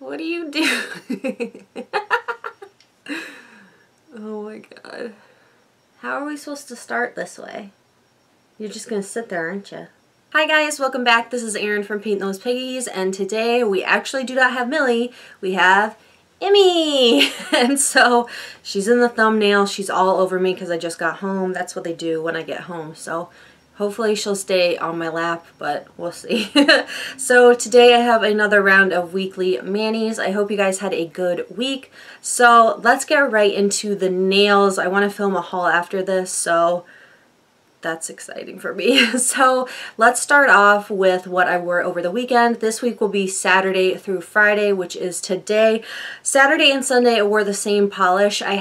What do you do? Oh my god. How are we supposed to start this way? You're just gonna sit there, aren't you? Hi guys, welcome back. This is Erin from Paint Those Piggies, and today we actually do not have Millie. We have Emmy! And so she's in the thumbnail. She's all over me because I just got home. That's what they do when I get home. So hopefully she'll stay on my lap, but we'll see. So today I have another round of weekly manis. I hope you guys had a good week. So let's get right into the nails. I want to film a haul after this, so that's exciting for me. So let's start off with what I wore over the weekend. This week will be Saturday through Friday, which is today. Saturday and Sunday I wore the same polish. I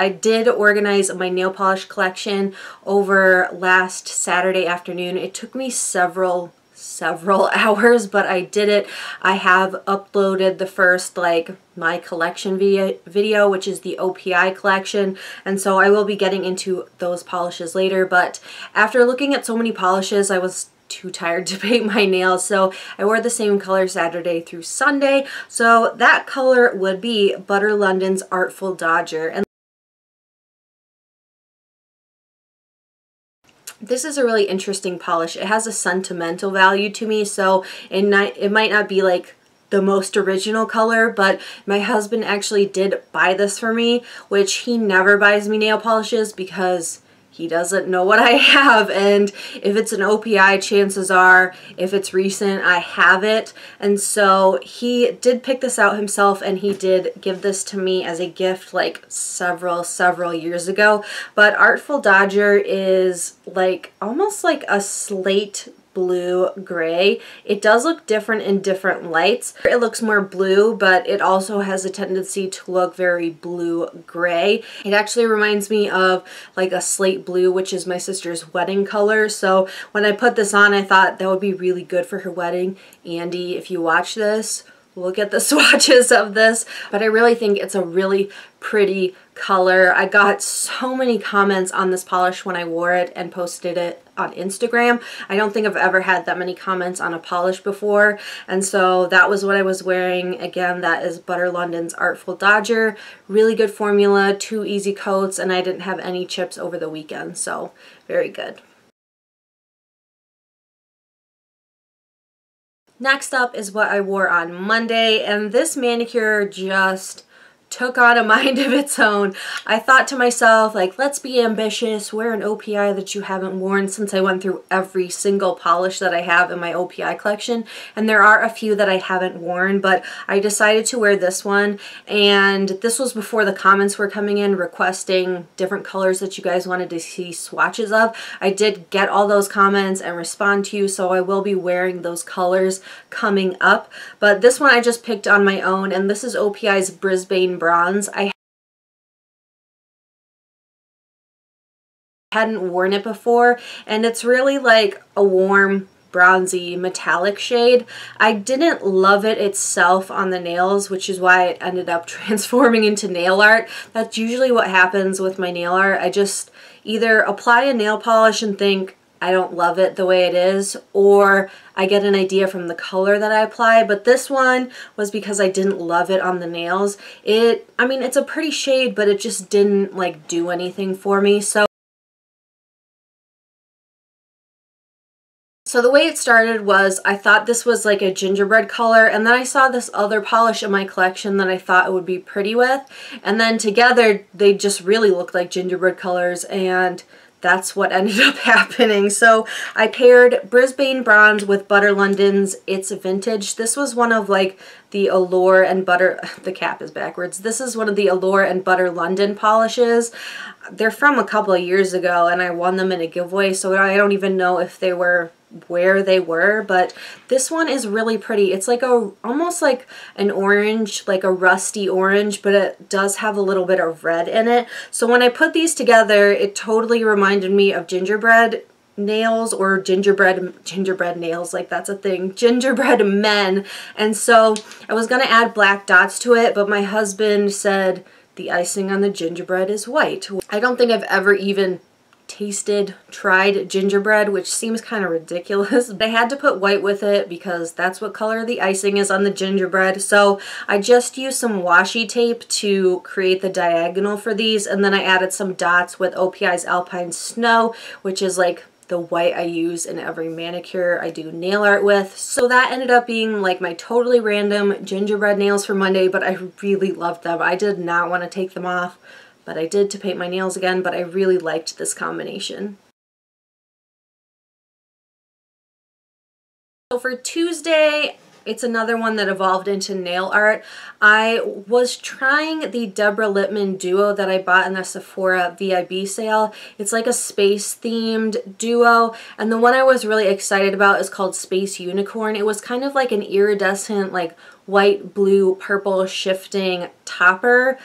did organize my nail polish collection over last Saturday afternoon. It took me several hours, but I did it. I have uploaded the first my collection video, which is the OPI collection, and so I will be getting into those polishes later. But after looking at so many polishes, I was too tired to paint my nails, so I wore the same color Saturday through Sunday. So that color would be Butter London's Artful Dodger, and this is a really interesting polish. It has a sentimental value to me, so it might not be like the most original color, but my husband actually did buy this for me, which he never buys me nail polishes because he doesn't know what I have, and if it's an OPI, chances are, if it's recent, I have it. And so he did pick this out himself, and he did give this to me as a gift like several years ago. But Artful Dodger is almost like a slate blue gray. It does look different in different lights. It looks more blue, but it also has a tendency to look very blue gray. It actually reminds me of like a slate blue, which is my sister's wedding color. So when I put this on, I thought that would be really good for her wedding. Andy, if you watch this, look at the swatches of this. But I really think it's a really pretty color. I got so many comments on this polish when I wore it and posted it on Instagram. I don't think I've ever had that many comments on a polish before, and so that was what I was wearing. Again, that is Butter London's Artful Dodger. Really good formula, 2 easy coats, and I didn't have any chips over the weekend, so very good. Next up is what I wore on Monday, and this manicure just took on a mind of its own. I thought to myself, let's be ambitious, wear an OPI that you haven't worn, since I went through every single polish that I have in my OPI collection, and there are a few that I haven't worn, but I decided to wear this one. And this was before the comments were coming in requesting different colors that you guys wanted to see swatches of. I did get all those comments and respond to you, so I will be wearing those colors coming up. But this one I just picked on my own, and this is OPI's Brisbane Bronze. I hadn't worn it before, and it's really like a warm bronzy metallic shade. I didn't love it itself on the nails, which is why it ended up transforming into nail art. That's usually what happens with my nail art. I just either apply a nail polish and think I don't love it the way it is, or I get an idea from the color that I apply. But this one was because I didn't love it on the nails. I mean, it's a pretty shade, but it just didn't do anything for me. So the way it started was I thought this was like a gingerbread color, and then I saw this other polish in my collection that I thought it would be pretty with, and then together they just really looked like gingerbread colors, and that's what ended up happening. So I paired Brisbane Bronze with Butter London's It's Vintage. This was one of the Allure and Butter, the cap is backwards. This is one of the Allure and Butter London polishes. They're from a couple of years ago, and I won them in a giveaway, so I don't even know if they were where they were, but this one is really pretty. It's almost like an orange, like a rusty orange, but it does have a little bit of red in it. So when I put these together, it totally reminded me of gingerbread nails, or gingerbread nails, that's a thing, gingerbread men. And so I was gonna add black dots to it, but my husband said the icing on the gingerbread is white. I don't think I've ever even tried gingerbread, which seems kind of ridiculous, but I had to put white with it because that's what color the icing is on the gingerbread. So I just used some washi tape to create the diagonal for these, and then I added some dots with OPI's Alpine Snow, which is like the white I use in every manicure I do nail art with. So that ended up being like my totally random gingerbread nails for Monday, but I really loved them. I did not want to take them off, but I did to paint my nails again, but I really liked this combination. So for Tuesday, it's another one that evolved into nail art. I was trying the Deborah Lippmann duo that I bought in the Sephora VIB sale. It's like a space themed duo, and the one I was really excited about is called Space Unicorn. It was kind of like an iridescent, like white, blue, purple shifting topper.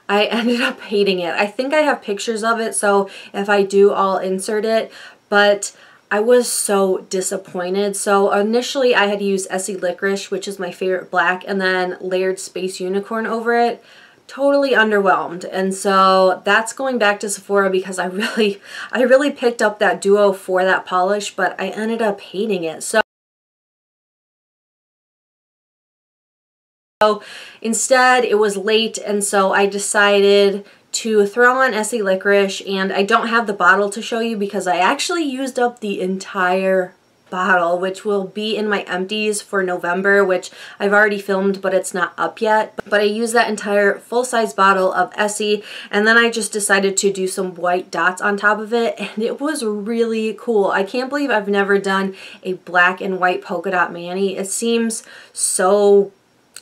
I ended up hating it. I think I have pictures of it, so if I do, I'll insert it, but I was so disappointed. So initially I had used Essie Licorice, which is my favorite black, and then layered Space Unicorn over it. Totally underwhelmed, and so that's going back to Sephora because I really picked up that duo for that polish, but I ended up hating it. So instead it was late, and so I decided to throw on Essie Licorice, and I don't have the bottle to show you because I actually used up the entire bottle, which will be in my empties for November, which I've already filmed, but it's not up yet. But I used that entire full-size bottle of Essie, and then I just decided to do some white dots on top of it, and it was really cool. I can't believe I've never done a black and white polka dot mani. It seems so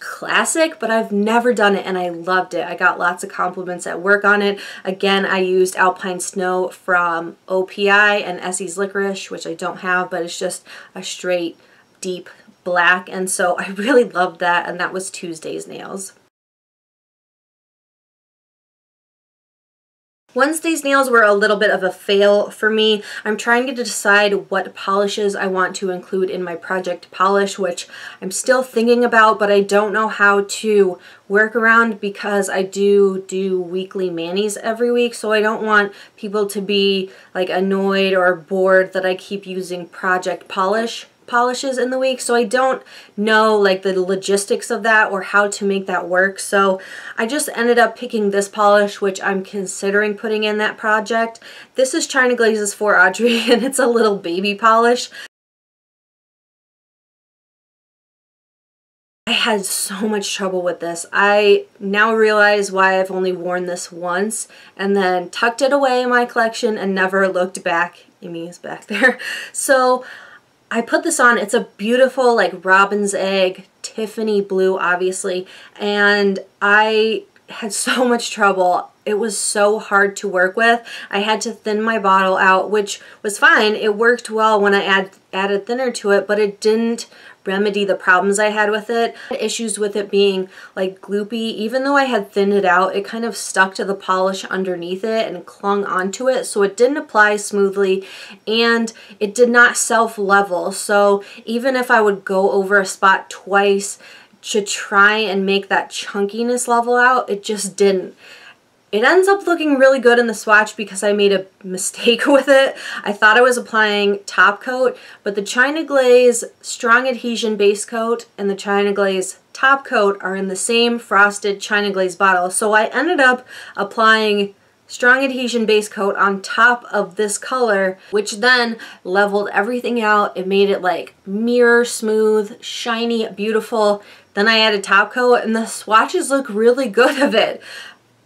classic, but I've never done it and I loved it. I got lots of compliments at work on it. Again, I used Alpine Snow from OPI and Essie's Licorice, which I don't have, but it's just a straight deep black, and so I really loved that, and that was Tuesday's nails. Wednesday's nails were a little bit of a fail for me. I'm trying to decide what polishes I want to include in my project polish, which I'm still thinking about, but I don't know how to work around because I do weekly manis every week, so I don't want people to be like annoyed or bored that I keep using project polishes in the week. So I don't know like the logistics of that or how to make that work. So I just ended up picking this polish, which I'm considering putting in that project. This is China Glaze's for Audrey, and it's a little baby polish. I had so much trouble with this. I now realize why I've only worn this once and then tucked it away in my collection and never looked back. Amy is back there. So I put this on. It's a beautiful like robin's egg, Tiffany blue obviously, and I had so much trouble. It was so hard to work with. I had to thin my bottle out, which was fine. It worked well when I added thinner to it, but it didn't remedy the problems I had with it. I had issues with it being like gloopy. Even though I had thinned it out, it kind of stuck to the polish underneath it and clung onto it, so it didn't apply smoothly and it did not self-level. So even if I would go over a spot twice to try and make that chunkiness level out, it just didn't. It ends up looking really good in the swatch because I made a mistake with it. I thought I was applying top coat, but the China Glaze Strong Adhesion base coat and the China Glaze top coat are in the same frosted China Glaze bottle. So I ended up applying Strong Adhesion base coat on top of this color, which then leveled everything out. It made it like mirror smooth, shiny, beautiful. Then I added top coat and the swatches look really good of it.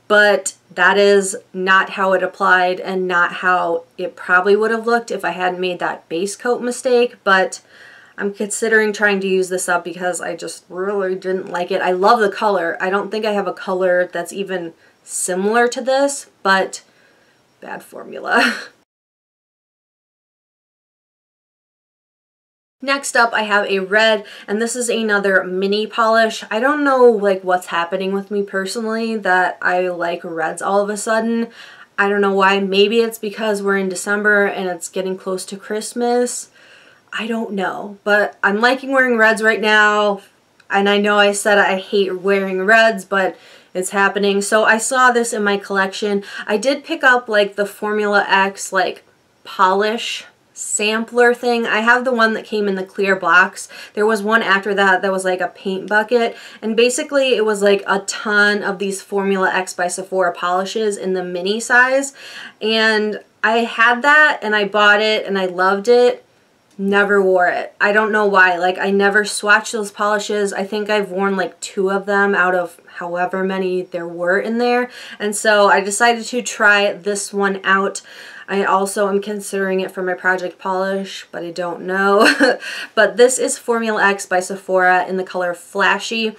But that is not how it applied and not how it probably would have looked if I hadn't made that base coat mistake. But I'm considering trying to use this up because I just really didn't like it. I love the color. I don't think I have a color that's even similar to this, but bad formula. Next up I have a red, and this is another mini polish. I don't know like what's happening with me personally that I like reds all of a sudden. I don't know why. Maybe it's because we're in December and it's getting close to Christmas. I don't know, but I'm liking wearing reds right now. And I know I said I hate wearing reds, but is happening. So I saw this in my collection. I did pick up like the Formula X like polish sampler thing. I have the one that came in the clear box. There was one after that that was like a paint bucket, and basically it was like a ton of these Formula X by Sephora polishes in the mini size, and I had that and I bought it and I loved it. Never wore it. I don't know why. Like, I never swatched those polishes. I think I've worn like 2 of them out of however many there were in there, and so I decided to try this one out. I also am considering it for my project polish, but I don't know. But this is Formula X by Sephora in the color Flashy.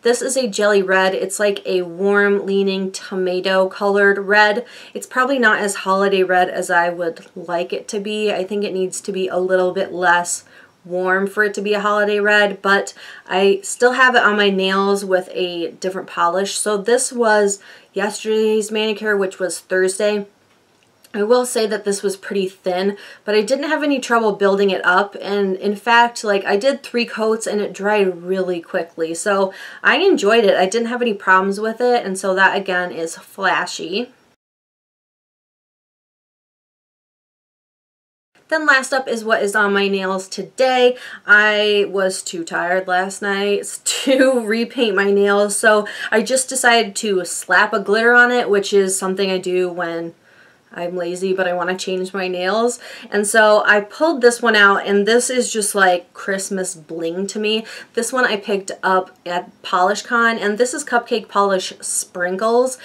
This is a jelly red. It's like a warm leaning tomato colored red. It's probably not as holiday red as I would like it to be. I think it needs to be a little bit less warm for it to be a holiday red, but I still have it on my nails with a different polish. So this was yesterday's manicure, which was Thursday. I will say that this was pretty thin, but I didn't have any trouble building it up, and in fact, like, I did 3 coats and it dried really quickly, so I enjoyed it. I didn't have any problems with it, and so that again is Flashy. Then last up is what is on my nails today. I was too tired last night to repaint my nails, so I just decided to slap a glitter on it, which is something I do when I'm lazy but I want to change my nails. And so I pulled this one out, and this is just like Christmas bling to me. This one I picked up at PolishCon, and this is Cupcake Polish Sprinkles.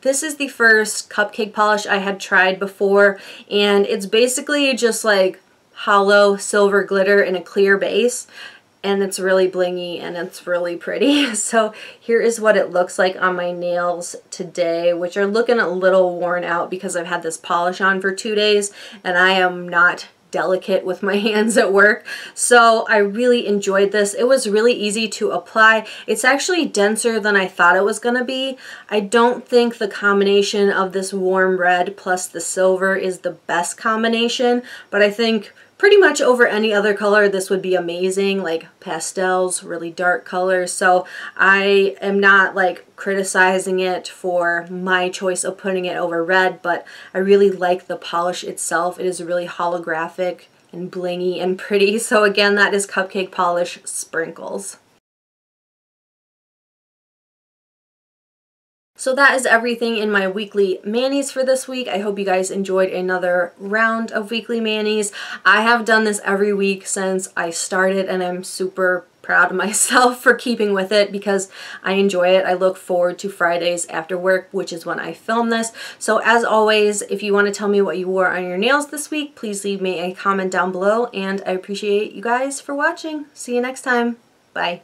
This is the first cupcake polish I had tried before, and it's basically just like hollow silver glitter in a clear base, and it's really blingy and it's really pretty. So here is what it looks like on my nails today, which are looking a little worn out because I've had this polish on for 2 days and I am not delicate with my hands at work. So I really enjoyed this. It was really easy to apply. It's actually denser than I thought it was going to be. I don't think the combination of this warm red plus the silver is the best combination, but I think pretty much over any other color this would be amazing, like pastels, really dark colors. So I am not like criticizing it for my choice of putting it over red, but I really like the polish itself. It is really holographic and blingy and pretty. So again, that is Cupcake Polish Sprinkles. So that is everything in my weekly manis for this week. I hope you guys enjoyed another round of weekly manis. I have done this every week since I started, and I'm super proud of myself for keeping with it because I enjoy it. I look forward to Fridays after work, which is when I film this. So as always, if you want to tell me what you wore on your nails this week, please leave me a comment down below, and I appreciate you guys for watching. See you next time. Bye.